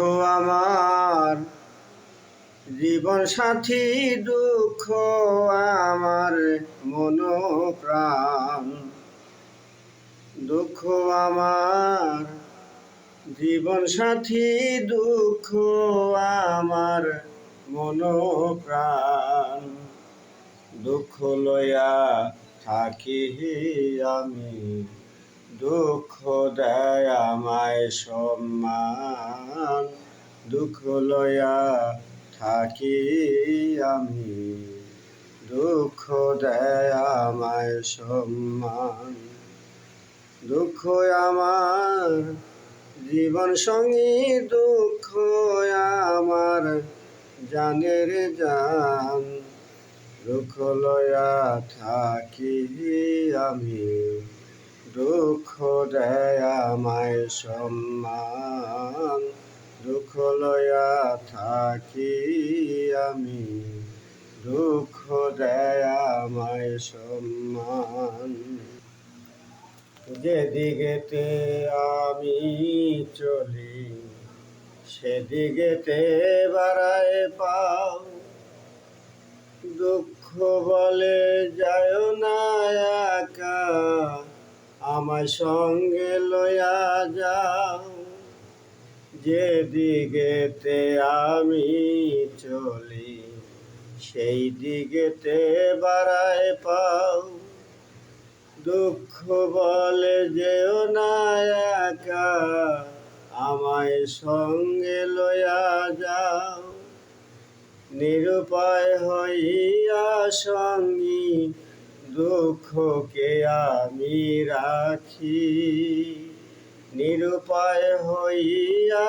আমার জীবন সাথী, দুঃখ আমার মন প্রাণ। দুঃখ আমার জীবন সাথী, দুঃখ আমার মন প্রাণ। দুঃখ লইয়া থাকি আমি, দুঃখ দেয় আমায় সম্মান। দুঃখ লইয়া থাকি আমি, দুঃখ দেয় আমায় সম্মান। দুঃখ আমার জীবন সঙ্গী, দুঃখ আমার জানের জান। দুঃখ লইয়া থাকি আমি, দুঃখ দেয় আমায় সম্মান। দুঃখ লইয়া থাকি আমি, দুঃখ দেয় আমায় সম্মান। যেদিকেতে আমি চলি, সেদিকেতে বাড়ায় পাও। দুঃখ বলে যায় না একা, আমার সঙ্গে লইয়া যাও। যেদিকেতে আমি চলি, সেই দিকেতে বাড়ায় পাও। দুঃখ বলে যেও না একা, আমায় সঙ্গে লইয়া যাও। নিরুপায় হইয়া সঙ্গী, দুঃখকে আমি রাখি। নিরুপায় হইয়া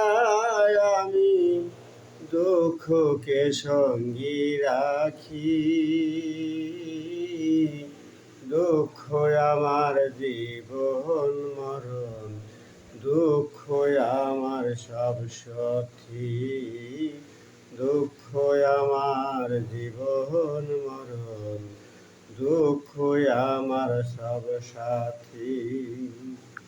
আমি, দুঃখকে সঙ্গী রাখি। দুঃখ আমার জীবন মরণ, দুঃখ আমার সব সাথী। দুঃখ আমার জীবন মরণ, দুঃখ আমার সব সাথী।